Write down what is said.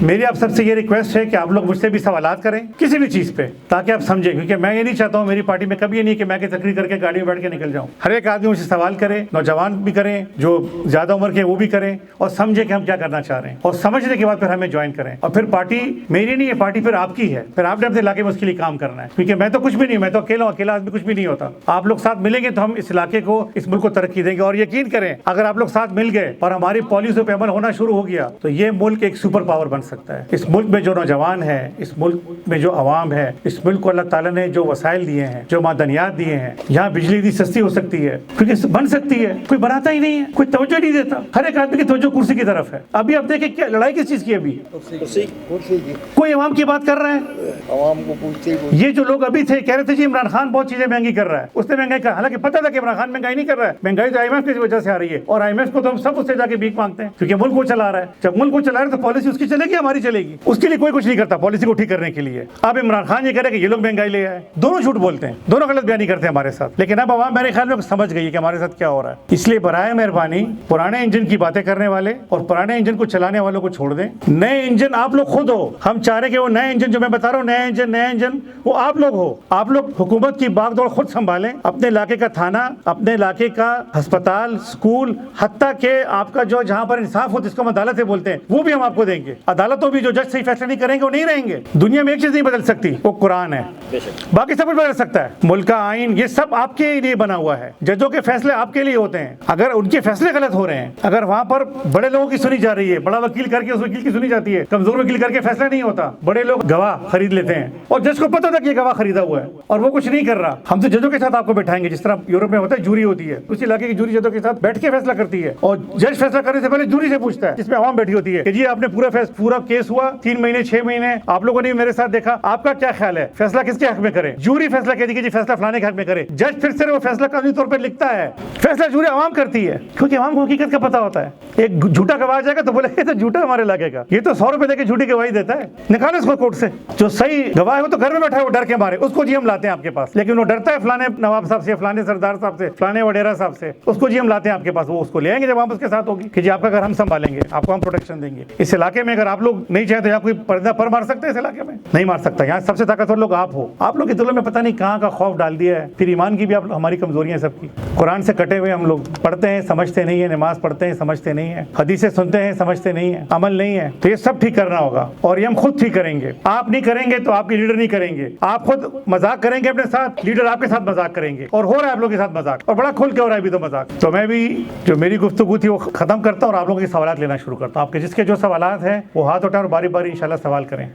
میری آپ سب سے یہ ریکویسٹ ہے کہ آپ لوگ مجھ سے بھی سوالات کریں کسی بھی چیز پہ، تاکہ آپ سمجھیں، کیونکہ میں یہ نہیں چاہتا ہوں میری پارٹی میں کبھی یہ نہیں کہ میں تقریر کر کے گاڑی میں بیٹھ کے نکل جاؤں. ہر ایک آدمی مجھ سے سوال کرے، نوجوان بھی کریں، جو زیادہ عمر کے وہ بھی کریں، اور سمجھیں کہ ہم کیا کرنا چاہ رہے ہیں، اور سمجھنے کے بعد پھر ہمیں جوائن کریں. اور پھر پارٹی میری نہیں ہے، پارٹی پھر آپ کی ہے، پھر آپ نے اپنے علاقے میں اس کے لیے کام کرنا ہے، کیونکہ میں تو کچھ بھی نہیں، میں تو اکیلا آدمی کچھ بھی نہیں ہوتا. آپ لوگ ساتھ ملیں گے تو ہم اس علاقے کو، اس ملک کو ترقی دیں گے. اور یقین کریں اگر آپ لوگ ساتھ مل گئے اور ہماری پالیسیوں پہ عمل ہونا شروع ہو گیا تو یہ ملک ایک سپر پاور بن سکتا ہے. اس ملک میں جو نوجوان ہے، اس ملک میں جو عوام ہے، اس ملک کو اللہ تعالیٰ نے جو وسائل دیے ہیں، جو معدنیات دیے ہیں، یہاں بجلی اتنی سستی ہو سکتی ہے کیونکہ بن سکتی ہے. کوئی بناتا ہی نہیں ہے، کوئی توجہ نہیں دیتا، ہر ایک آدمی کی توجہ کرسی کی طرف ہے. ابھی آپ دیکھیں کیا لڑائی کس چیز کی ہے، ابھی کوئی عوام کی بات کر رہا ہے. عوام کو پوچھتے یہ جو لوگ ابھی تھے کہہ رہے تھے جی عمران خان بہت چیزیں مہنگی کر رہا ہے، اس نے مہنگائی کر، حالانکہ پتہ تھا کہ عمران خان مہنگائی نہیں کر رہا ہے، مہنگائی تو IMF کی وجہ سے آ رہی ہے، اور IMF کو تو ہم سب اس سے جا کے بھیک مانگتے ہیں کیونکہ ملک کو چلا رہا ہے. جب ملک کو چلا رہا ہے تو پالیسی اس کی چلے گی، ہماری چلے گی. اس کے لیے کوئی کچھ نہیں کرتا پالیسی کو ٹھیک کرنے کے لیے. اب عمران خان یہ کہہ رہے کہ یہ لوگ مہنگائی لے آئے، دونوں جھوٹ بولتے ہیں، دونوں غلط بیانی کرتے ہیں ہمارے ساتھ. لیکن اب عوام میرے خیال میں سمجھ گئی کہ ہمارے ساتھ کیا ہو رہا ہے. اس لیے برائے مہربانی پرانے انجن کی باتیں کرنے والے اور پرانے انجن کو چلانے والوں کو چھوڑ دیں. نئے انجن آپ لوگ خود ہو. ہم چاہ رہے کہ وہ نئے انجن جو میں بتا رہا ہوں، نئے انجن وہ آپ لوگ ہو. آپ لوگ حکومت کی باغ دوڑ خود سنبھالیں، اپنے علاقے کا تھانہ، اپنے علاقے کا ہسپتال، اسکول، حتیٰ کہ آپ کا جو جہاں پر انصاف ہو، جس کو ہم عدالتیں بولتے ہیں، وہ بھی ہم آپ کو دیں گے. عدالتوں بھی جو جج صحیح فیصلہ نہیں کریں گے وہ نہیں رہیں گے. دنیا میں ایک چیز نہیں بدل سکتی، وہ قرآن ہے، باقی سب کچھ بدل سکتا ہے. ملک کا آئین یہ سب آپ کے لیے بنا ہوا ہے. ججوں کے فیصلے آپ کے لیے ہوتے ہیں. اگر ان کے فیصلے غلط ہو رہے ہیں، اگر وہاں پر بڑے لوگوں کی سنی جا رہی ہے، بڑا وکیل کر کے اس وکیل کی سنی جاتی ہے، کمزور وکیل کر کے فیصلہ نہیں ہوتا، بڑے لوگ گواہ خرید لیتے ہیں اور جج کو پتہ تھا کہ یہ گواہ خریدا ہوا ہے اور وہ کچھ نہیں کر رہا، ہم سے ججوں کے ساتھ آپ کو بٹھائیں گے. جس طرح یورپ میں ہوتا ہے جوری ہوتی ہے، اسی علاقے کی جوری ججوں کے ساتھ بیٹھ کے فیصلہ کرتی ہے، اور جج فیصلہ کرنے سے پہلے جوری سے پوچھتا ہے، جس میں عوام بیٹھی ہوتی ہے کہ جی آپ نے پورا کیس ہوا 3 مہینے 6 مہینے آپ لوگوں نے میرے ساتھ دیکھا، آپ کا کیا خیال ہے، فیصلہ کس کے حق میں کرے. جوری فیصلہ کہتی ہے کہ جی فیصلہ فلانے کے حق میں کرے. جج پھر سے وہ فیصلہ قانونی طور پر لکھتا ہے، فیصلہ جوری عوام کرتی ہے کیونکہ عوام کو حقیقت کا پتہ ہوتا ہے. ایک جھوٹا گواہ جائے گا تو بولے یہ تو جھوٹا ہمارے علاقے کا، یہ تو 100 روپے دے کے جھوٹی گواہی دیتا ہے، نکالو اس کو کورٹ سے. جو صحیح گواہ ہے وہ تو گھر میں بیٹھا ہے، وہ ڈر کے مارے، اس کو جی ہم لاتے ہیں آپ کے پاس. لیکن وہ ڈرتا ہے فلانے نواب صاحب سے، فلانے سردار صاحب سے، فلانے وڈیرا صاحب سے، اس کو جی ہم لاتے ہیں آپ کے پاس. وہ اس کو لے آئیں گے جب وہاں اس کے ساتھ ہوگی کہ جی آپ کا گھر ہم سنبھالیں گے، آپ کو ہم پروٹیکشن دیں گے. اس علاقے میں اگر آپ لوگ نہیں چاہیں تو یہاں کوئی پردہ پر مار سکتے ہیں؟ اس علاقے میں نہیں مار سکتا. یہاں سب سے طاقتور لوگ آپ ہو. آپ لوگ کے دلوں میں پتہ نہیں کہاں کا خوف ڈال دیا ہے. پھر ایمان کی بھی آپ ہماری کمزوریاں سب کی. قرآن سے کٹے ہوئے ہم لوگ، پڑھتے ہیں سمجھتے نہیں ہیں، نماز پڑھتے ہیں سمجھتے نہیں ہیں، حدیثیں سنتے ہیں سمجھتے نہیں ہیں، عمل نہیں ہے. تو یہ سب ٹھیک کرنا ہوگا اور یہ ہم خود ٹھیک کریں گے. آپ نہیں کریں گے تو آپ کے لیڈر نہیں کریں گے. آپ خود مذاق کریں گے اپنے ساتھ، لیڈر آپ کے ساتھ مذاق کریں گے. اور ہو رہا ہے آپ لوگ کے ساتھ مذاق، اور بڑا کھل کے ہو رہا ہے ابھی تو مذاق. تو میں بھی جو میری گفتگو تھی وہ ختم کرتا ہوں اور آپ لوگوں کے سوالات لینا شروع کرتا ہوں. آپ کے جس کے جو سوالات ہیں وہ ہاتھ اٹھائیں اور باری باری انشاءاللہ سوال کریں.